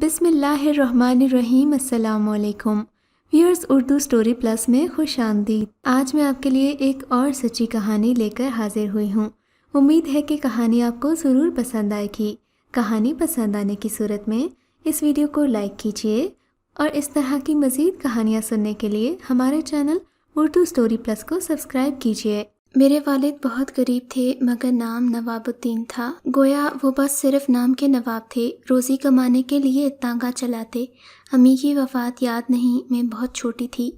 بسم اللہ الرحمن الرحیم۔ السلام علیکم ویورز، اردو سٹوری پلس میں خوش آمدید۔ آج میں آپ کے لیے ایک اور سچی کہانی لے کر حاضر ہوئی ہوں۔ امید ہے کہ کہانی آپ کو ضرور پسند آئے گی۔ کہانی پسند آنے کی صورت میں اس ویڈیو کو لائک کیجیے اور اس طرح کی مزید کہانیاں سننے کے لیے ہمارے چینل اردو سٹوری پلس کو سبسکرائب کیجیے۔ میرے والد بہت غریب تھے مگر نام نواب الدین تھا۔ گویا وہ بس صرف نام کے نواب تھے، روزی کمانے کے لیے تانگا چلاتے۔ امی کی وفات یاد نہیں، میں بہت چھوٹی تھی،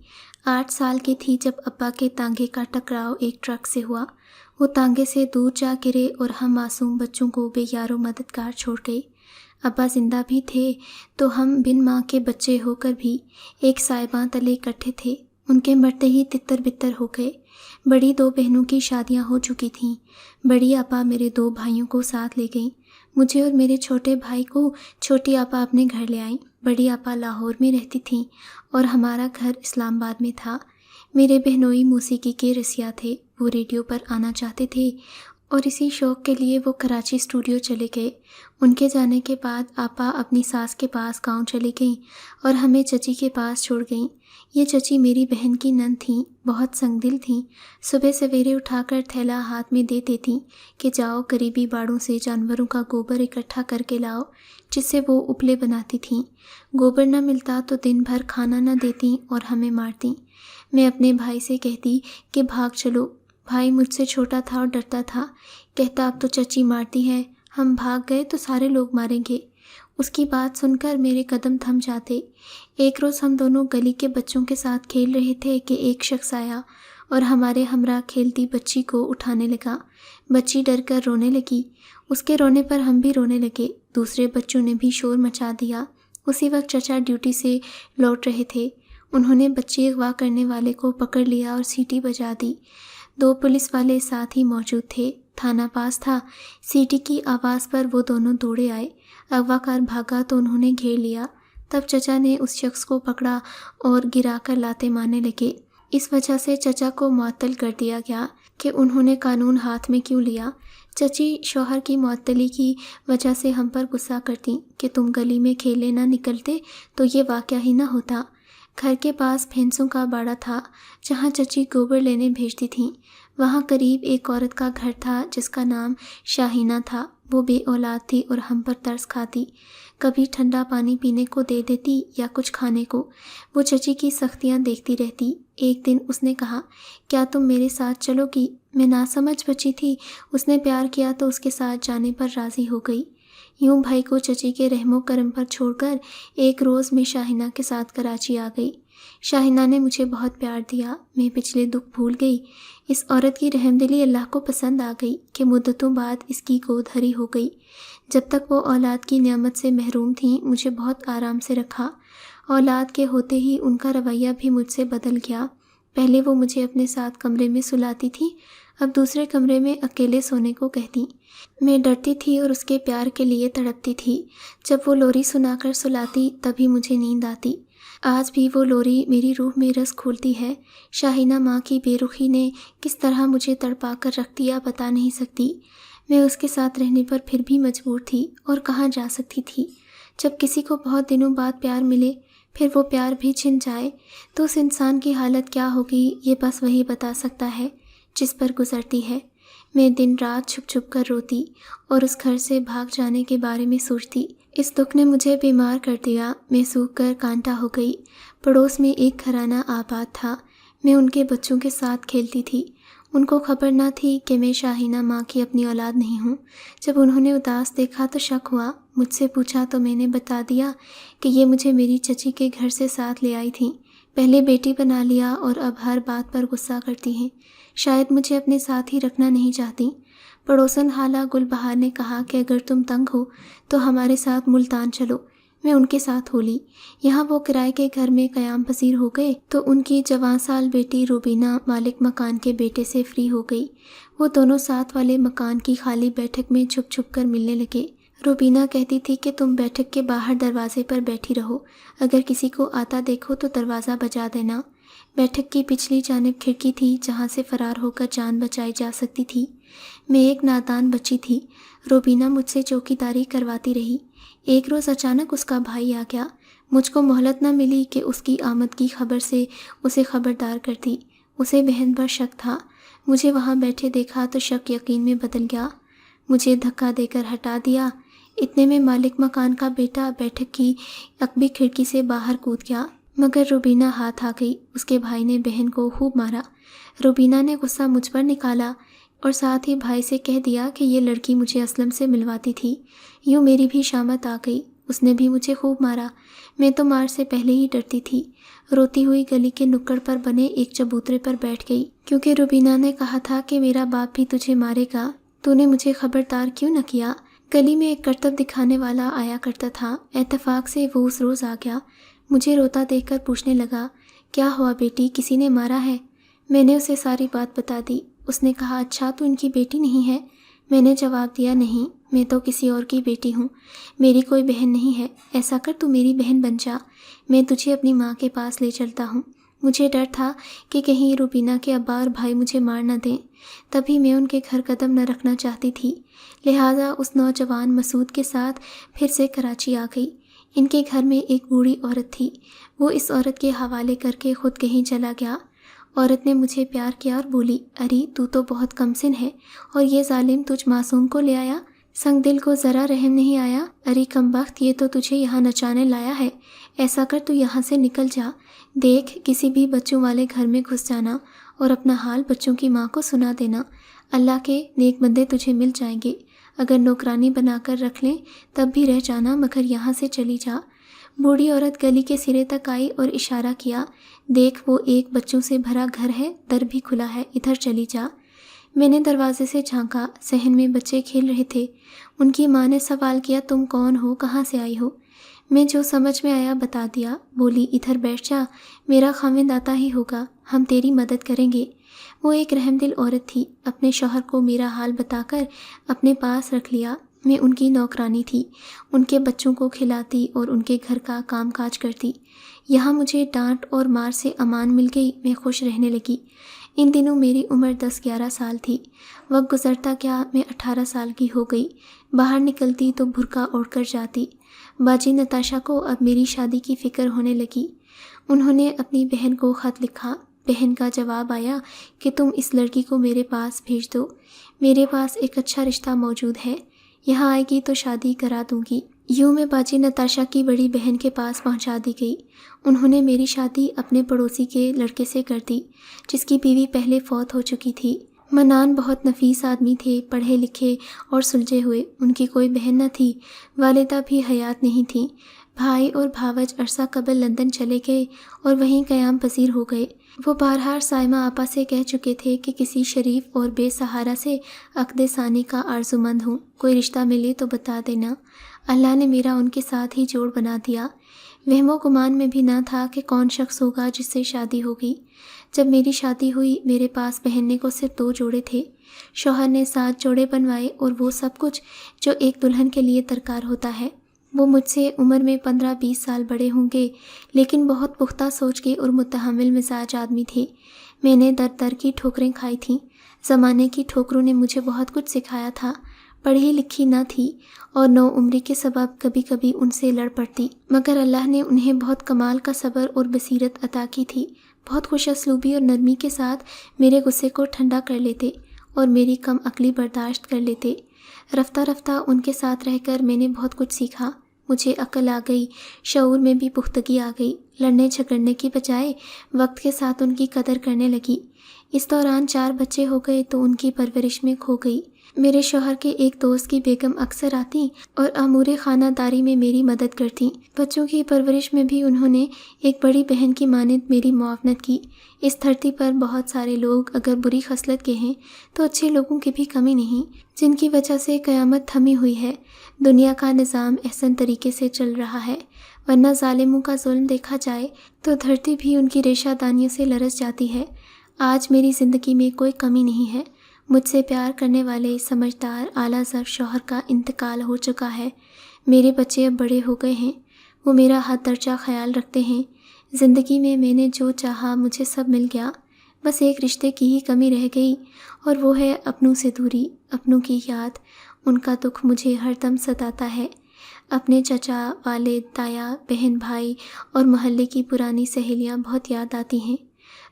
8 سال کی تھی جب ابا کے تانگے کا ٹکراؤ ایک ٹرک سے ہوا۔ وہ تانگے سے دور جا گرے اور ہم معصوم بچوں کو بے یار و مددگار چھوڑ گئے۔ ابا زندہ بھی تھے تو ہم بن ماں کے بچے ہو کر بھی ایک سائباں تلے اکٹھے تھے۔ ان کے مرتے ہی تتر بتر ہو گئے۔ بڑی 2 بہنوں کی شادیاں ہو چکی تھیں۔ بڑی آپا میرے 2 بھائیوں کو ساتھ لے گئیں۔ مجھے اور میرے چھوٹے بھائی کو چھوٹی آپا اپنے گھر لے آئیں۔ بڑی آپا لاہور میں رہتی تھیں اور ہمارا گھر اسلام آباد میں تھا۔ میرے بہنوئی موسیقی کے رسیا تھے، وہ ریڈیو پر آنا چاہتے تھے اور اسی شوق کے لیے وہ کراچی اسٹوڈیو چلے گئے۔ ان کے جانے کے بعد آپا اپنی ساس کے پاس گاؤں چلی گئیں اور ہمیں چچی کے پاس چھوڑ گئیں۔ یہ چچی میری بہن کی نند تھیں، بہت سنگ دل تھیں۔ صبح سویرے اٹھا کر تھیلا ہاتھ میں دے دیتیں کہ جاؤ قریبی باڑوں سے جانوروں کا گوبر اکٹھا کر کے لاؤ، جس سے وہ اپلے بناتی تھیں۔ گوبر نہ ملتا تو دن بھر کھانا نہ دیتیں اور ہمیں مارتیں۔ میں اپنے بھائی سے کہتی کہ بھاگ چلو۔ بھائی مجھ سے چھوٹا تھا اور ڈرتا تھا، کہتا اب تو چچی مارتی ہے، ہم بھاگ گئے تو سارے لوگ ماریں گے۔ اس کی بات سن کر میرے قدم تھم جاتے۔ ایک روز ہم دونوں گلی کے بچوں کے ساتھ کھیل رہے تھے کہ ایک شخص آیا اور ہمارے ہمراہ کھیلتی بچی کو اٹھانے لگا۔ بچی ڈر کر رونے لگی۔ اس کے رونے پر ہم بھی رونے لگے۔ دوسرے بچوں نے بھی شور مچا دیا۔ اسی وقت چچا ڈیوٹی سے لوٹ رہے تھے۔ انہوں نے بچی اغوا کرنے والے کو پکڑ لیا اور سیٹی بجا دی۔ 2 پولیس والے ساتھ ہی موجود تھے۔ تھانہ پاس تھا۔ سیٹی کی آواز پر وہ دونوں دوڑے آئے۔ اغوا کار بھاگا تو انہوں نے گھیر لیا۔ تب چچا نے اس شخص کو پکڑا اور گرا کر لاتے مارنے لگے۔ اس وجہ سے چچا کو معطل کر دیا گیا کہ انہوں نے قانون ہاتھ میں کیوں لیا۔ چچی شوہر کی معطلی کی وجہ سے ہم پر غصہ کرتی کہ تم گلی میں کھیلنے نہ نکلتے تو یہ واقعہ ہی نہ ہوتا۔ گھر کے پاس بھینسوں کا باڑا تھا جہاں چچی گوبر لینے بھیجتی تھیں۔ وہاں قریب ایک عورت کا گھر تھا جس کا نام شاہینہ تھا۔ وہ بے اولاد تھی اور ہم پر ترس کھاتی۔ کبھی ٹھنڈا پانی پینے کو دے دیتی یا کچھ کھانے کو۔ وہ چچی کی سختیاں دیکھتی رہتی۔ ایک دن اس نے کہا، کیا تم میرے ساتھ چلو گی؟ میں ناسمجھ بچی تھی۔ اس نے پیار کیا تو اس کے ساتھ جانے پر راضی ہو گئی۔ یوں بھائی کو چچی کے رحم و کرم پر چھوڑ کر ایک روز میں شاہینہ کے ساتھ کراچی آ گئی۔ شاہینہ نے مجھے بہت پیار دیا۔ میں پچھلے دکھ بھول گئی۔ اس عورت کی رحم دلی اللہ کو پسند آ گئی کہ مدتوں بعد اس کی گود ہری ہو گئی۔ جب تک وہ اولاد کی نعمت سے محروم تھیں مجھے بہت آرام سے رکھا۔ اولاد کے ہوتے ہی ان کا رویہ بھی مجھ سے بدل گیا۔ پہلے وہ مجھے اپنے ساتھ کمرے میں سلاتی تھی، اب دوسرے کمرے میں اکیلے سونے کو کہتی۔ میں ڈرتی تھی اور اس کے پیار کے لیے تڑپتی تھی۔ جب وہ لوری سنا کر سلاتی تبھی مجھے نیند آتی۔ آج بھی وہ لوری میری روح میں رس کھولتی ہے۔ شاہینہ ماں کی بے رخی نے کس طرح مجھے تڑپا کر رکھ دیا بتا نہیں سکتی۔ میں اس کے ساتھ رہنے پر پھر بھی مجبور تھی اور کہاں جا سکتی تھی۔ جب کسی کو بہت دنوں بعد پیار ملے پھر وہ پیار بھی چھن جائے تو اس انسان کی حالت کیا ہوگی یہ بس وہی بتا سکتا ہے جس پر گزرتی ہے۔ میں دن رات چھپ چھپ کر روتی اور اس گھر سے بھاگ جانے کے بارے میں سوچتی۔ اس دکھ نے مجھے بیمار کر دیا۔ میں سوکھ کر کانٹا ہو گئی۔ پڑوس میں ایک گھرانہ آباد تھا۔ میں ان کے بچوں کے ساتھ کھیلتی تھی۔ ان کو خبر نہ تھی کہ میں شاہینہ ماں کی اپنی اولاد نہیں ہوں۔ جب انہوں نے اداس دیکھا تو شک ہوا۔ مجھ سے پوچھا تو میں نے بتا دیا کہ یہ مجھے میری چچی کے گھر سے ساتھ لے آئی تھیں۔ پہلے بیٹی بنا لیا اور اب ہر بات پر غصہ کرتی ہیں۔ شاید مجھے اپنے ساتھ ہی رکھنا نہیں چاہتی۔ پڑوسن خالہ گل بہار نے کہا کہ اگر تم تنگ ہو تو ہمارے ساتھ ملتان چلو۔ میں ان کے ساتھ ہو لی۔ یہاں وہ کرائے کے گھر میں قیام پذیر ہو گئے تو ان کی جوان سال بیٹی روبینہ مالک مکان کے بیٹے سے فری ہو گئی۔ وہ دونوں ساتھ والے مکان کی خالی بیٹھک میں چھپ چھپ کر ملنے لگے۔ روبینہ کہتی تھی کہ تم بیٹھک کے باہر دروازے پر بیٹھی رہو، اگر کسی کو آتا دیکھو تو دروازہ بجا دینا۔ بیٹھک کی پچھلی جانب کھڑکی تھی جہاں سے فرار ہو کر جان بچائی جا سکتی تھی۔ میں ایک نادان بچی تھی۔ روبینہ مجھ سے چوکیداری کرواتی رہی۔ ایک روز اچانک اس کا بھائی آ گیا۔ مجھ کو مہلت نہ ملی کہ اس کی آمد کی خبر سے اسے خبردار کرتی۔ اسے بہن پر شک تھا۔ مجھے وہاں بیٹھے دیکھا تو شک یقین میں بدل گیا۔ مجھے دھکا دے کر ہٹا دیا۔ اتنے میں مالک مکان کا بیٹا بیٹھک کی عقبی کھڑکی سے باہر کود گیا، مگر روبینہ ہاتھ آ گئی۔ اس کے بھائی نے بہن کو خوب مارا۔ روبینہ نے غصہ مجھ پر نکالا اور ساتھ ہی بھائی سے کہہ دیا کہ یہ لڑکی مجھے اسلم سے ملواتی تھی۔ یوں میری بھی شامت آ گئی۔ اس نے بھی مجھے خوب مارا۔ میں تو مار سے پہلے ہی ڈرتی تھی۔ روتی ہوئی گلی کے نکڑ پر بنے ایک چبوترے پر بیٹھ گئی، کیونکہ روبینہ نے کہا تھا کہ میرا باپ بھی تجھے مارے گا، تو نے مجھے خبردار کیوں نہ کیا؟ گلی میں ایک کرتب دکھانے والا آیا کرتا تھا۔ اتفاق سے وہ اس روز آ گیا۔ مجھے روتا دیکھ کر پوچھنے لگا، کیا ہوا بیٹی، کسی نے مارا ہے؟ میں نے اسے ساری بات بتا دی۔ اس نے کہا، اچھا تو ان کی بیٹی نہیں ہے؟ میں نے جواب دیا، نہیں، میں تو کسی اور کی بیٹی ہوں، میری کوئی بہن نہیں ہے۔ ایسا کر تو میری بہن بن جا، میں تجھے اپنی ماں کے پاس لے چلتا ہوں۔ مجھے ڈر تھا کہ کہیں روبینہ کے ابا اور بھائی مجھے مار نہ دیں، تبھی میں ان کے گھر قدم نہ رکھنا چاہتی تھی۔ لہٰذا اس نوجوان مسعود کے ساتھ پھر سے کراچی آ گئی۔ ان کے گھر میں ایک بوڑھی عورت تھی۔ وہ اس عورت کے حوالے کر کے خود کہیں چلا گیا۔ عورت نے مجھے پیار کیا اور بولی، اری تو بہت کم سن ہے اور یہ ظالم تجھ معصوم کو لے آیا؟ سنگ دل کو ذرا رحم نہیں آیا؟ اری کمبخت، یہ تو تجھے یہاں نچانے لایا ہے۔ ایسا کر تو یہاں سے نکل جا۔ دیکھ، کسی بھی بچوں والے گھر میں گھس جانا اور اپنا حال بچوں کی ماں کو سنا دینا۔ اللہ کے نیک بندے تجھے مل جائیں گے۔ اگر نوکرانی بنا کر رکھ لیں تب بھی رہ جانا، مگر یہاں سے چلی جا۔ بوڑھی عورت گلی کے سرے تک آئی اور اشارہ کیا، دیکھ وہ ایک بچوں سے بھرا گھر ہے، در بھی کھلا ہے، ادھر چلی جا۔ میں نے دروازے سے جھانکا، صحن میں بچے کھیل رہے تھے۔ ان کی ماں نے سوال کیا، تم کون ہو، کہاں سے آئی ہو؟ میں جو سمجھ میں آیا بتا دیا۔ بولی، ادھر بیٹھ جا، میرا خاوند آتا ہی ہوگا، ہم تیری مدد کریں گے۔ وہ ایک رحم دل عورت تھی۔ اپنے شوہر کو میرا حال بتا کر اپنے پاس رکھ لیا۔ میں ان کی نوکرانی تھی، ان کے بچوں کو کھلاتی اور ان کے گھر کا کام کاج کرتی۔ یہاں مجھے ڈانٹ اور مار سے امان مل گئی، میں خوش رہنے لگی۔ ان دنوں میری عمر 10-11 سال تھی۔ وقت گزرتا کیا میں 18 سال کی ہو گئی۔ باہر نکلتی تو برقع اوڑھ کر جاتی۔ باجی نتاشا کو اب میری شادی کی فکر ہونے لگی۔ انہوں نے اپنی بہن کو خط لکھا۔ بہن کا جواب آیا کہ تم اس لڑکی کو میرے پاس بھیج دو، میرے پاس ایک اچھا رشتہ موجود ہے، یہاں آئے گی تو شادی کرا دوں گی۔ یوں میں باجی نتاشا کی بڑی بہن کے پاس پہنچا دی گئی۔ انہوں نے میری شادی اپنے پڑوسی کے لڑکے سے کر دی، جس کی بیوی پہلے فوت ہو چکی تھی۔ منان بہت نفیس آدمی تھے، پڑھے لکھے اور سلجھے ہوئے۔ ان کی کوئی بہن نہ تھی، والدہ بھی حیات نہیں تھیں۔ بھائی اور بھاوج عرصہ قبل لندن چلے گئے اور وہیں قیام پذیر ہو گئے۔ وہ بارہا سائمہ آپا سے کہہ چکے تھے کہ کسی شریف اور بے سہارا سے عقد ثانی کا آرزومند ہوں، کوئی رشتہ ملے تو بتا دینا۔ اللہ نے میرا ان کے ساتھ ہی جوڑ بنا دیا۔ وہم و گمان میں بھی نہ تھا کہ کون شخص ہوگا جس سے شادی ہوگی۔ جب میری شادی ہوئی میرے پاس پہننے کو صرف 2 جوڑے تھے۔ شوہر نے 7 جوڑے بنوائے اور وہ سب کچھ جو ایک دلہن کے لیے درکار ہوتا ہے۔ وہ مجھ سے عمر میں 15-20 سال بڑے ہوں گے، لیکن بہت پختہ سوچ کے اور متحمل مزاج آدمی تھے۔ میں نے در در کی ٹھوکریں کھائی تھیں۔ زمانے کی ٹھوکروں نے مجھے بہت کچھ سکھایا تھا۔ پڑھی لکھی نہ تھی اور نو عمری کے سبب کبھی کبھی ان سے لڑ پڑتی، مگر اللہ نے انہیں بہت کمال کا صبر اور بصیرت عطا کی تھی۔ بہت خوش اسلوبی اور نرمی کے ساتھ میرے غصے کو ٹھنڈا کر لیتے اور میری کم عقلی برداشت کر لیتے۔ رفتہ رفتہ ان کے ساتھ رہ کر میں نے بہت کچھ سیکھا۔ مجھے عقل آ گئی، شعور میں بھی پختگی آ گئی۔ لڑنے جھگڑنے کی بجائے وقت کے ساتھ ان کی قدر کرنے لگی۔ اس دوران 4 بچے ہو گئے تو ان کی پرورش میں کھو گئی۔ میرے شوہر کے ایک دوست کی بیگم اکثر آتی اور امور خانہ داری میں میری مدد کرتی۔ بچوں کی پرورش میں بھی انہوں نے ایک بڑی بہن کی مانند میری معاونت کی۔ اس دھرتی پر بہت سارے لوگ اگر بری خصلت کے ہیں تو اچھے لوگوں کی بھی کمی نہیں، جن کی وجہ سے قیامت تھمی ہوئی ہے۔ دنیا کا نظام احسن طریقے سے چل رہا ہے، ورنہ ظالموں کا ظلم دیکھا جائے تو دھرتی بھی ان کی ریشہ دانیوں سے لرز جاتی ہے۔ آج میری زندگی میں کوئی کمی نہیں ہے۔ مجھ سے پیار کرنے والے سمجھدار اعلیٰ ظرف شوہر کا انتقال ہو چکا ہے۔ میرے بچے اب بڑے ہو گئے ہیں، وہ میرا حد درجہ خیال رکھتے ہیں۔ زندگی میں نے جو چاہا مجھے سب مل گیا، بس ایک رشتے کی ہی کمی رہ گئی اور وہ ہے اپنوں سے دوری، اپنوں کی یاد۔ ان کا دکھ مجھے ہر دم ستاتا ہے۔ اپنے چچا، والد، تایا، بہن، بھائی اور محلے کی پرانی سہیلیاں بہت یاد آتی ہیں۔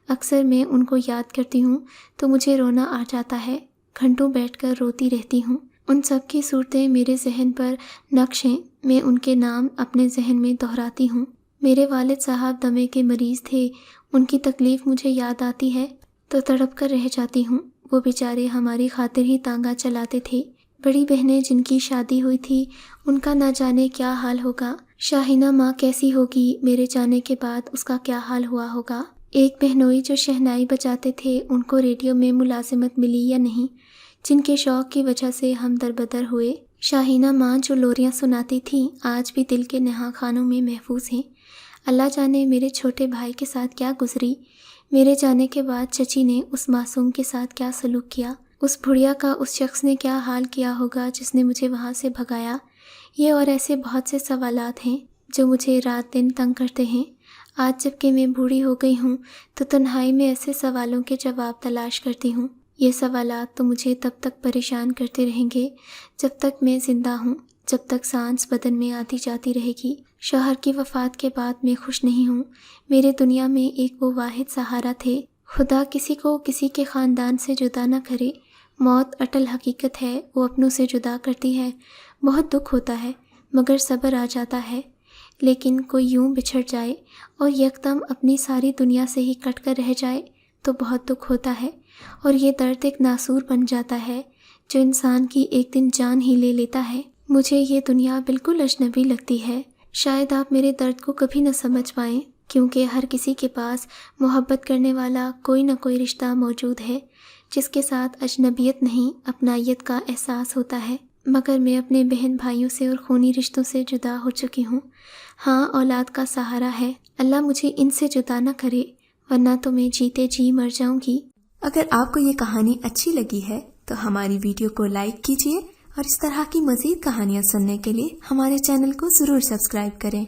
اکثر میں ان کو یاد کرتی ہوں تو مجھے رونا آ جاتا ہے، گھنٹوں بیٹھ کر روتی رہتی ہوں۔ ان سب کی صورتیں میرے ذہن پر نقش ہیں، میں ان کے نام اپنے ذہن میں دہراتی ہوں۔ میرے والد صاحب دمے کے مریض تھے، ان کی تکلیف مجھے یاد آتی ہے تو تڑپ کر رہ جاتی ہوں۔ وہ بیچارے ہماری خاطر ہی تانگا چلاتے تھے۔ بڑی بہنیں جن کی شادی ہوئی تھی، ان کا نہ جانے کیا حال ہوگا۔ شاہینہ ماں کیسی ہوگی، میرے جانے کے بعد اس کا کیا حال ہوا ہوگا۔ ایک بہنوئی جو شہنائی بجاتے تھے، ان کو ریڈیو میں ملازمت ملی یا نہیں، جن کے شوق کی وجہ سے ہم دربدر ہوئے۔ شاہینہ ماں جو لوریاں سناتی تھیں، آج بھی دل کے نہا خانوں میں محفوظ ہیں۔ اللہ جانے میرے چھوٹے بھائی کے ساتھ کیا گزری، میرے جانے کے بعد چچی نے اس معصوم کے ساتھ کیا سلوک کیا، اس بھڑیا کا اس شخص نے کیا حال کیا ہوگا جس نے مجھے وہاں سے بھگایا۔ یہ اور ایسے بہت سے سوالات ہیں جو مجھے رات دن تنگ کرتے ہیں۔ آج جب کہ میں بوڑھی ہو گئی ہوں تو تنہائی میں ایسے سوالوں کے جواب تلاش کرتی ہوں۔ یہ سوالات تو مجھے تب تک پریشان کرتے رہیں گے جب تک میں زندہ ہوں، جب تک سانس بدن میں آتی جاتی رہے گی۔ شوہر کی وفات کے بعد میں خوش نہیں ہوں۔ میرے دنیا میں ایک وہ واحد سہارا تھے۔ خدا کسی کو کسی کے خاندان سے جدا نہ کرے۔ موت اٹل حقیقت ہے، وہ اپنوں سے جدا کرتی ہے۔ بہت دکھ ہوتا ہے مگر صبر آ جاتا ہے۔ لیکن کوئی یوں بچھڑ جائے اور یکدم اپنی ساری دنیا سے ہی کٹ کر رہ جائے تو بہت دکھ ہوتا ہے، اور یہ درد ایک ناسور بن جاتا ہے جو انسان کی ایک دن جان ہی لے لیتا ہے۔ مجھے یہ دنیا بالکل اجنبی لگتی ہے۔ شاید آپ میرے درد کو کبھی نہ سمجھ پائیں، کیونکہ ہر کسی کے پاس محبت کرنے والا کوئی نہ کوئی رشتہ موجود ہے جس کے ساتھ اجنبیت نہیں، اپنائیت کا احساس ہوتا ہے۔ مگر میں اپنے بہن بھائیوں سے اور خونی رشتوں سے جدا ہو چکی ہوں۔ ہاں، اولاد کا سہارا ہے، اللہ مجھے ان سے جدا نہ کرے، ورنہ تو میں جیتے جی مر جاؤں گی۔ اگر آپ کو یہ کہانی اچھی لگی ہے تو ہماری ویڈیو کو لائک کیجیے، اور اس طرح کی مزید کہانیاں سننے کے لیے ہمارے چینل کو ضرور سبسکرائب کریں۔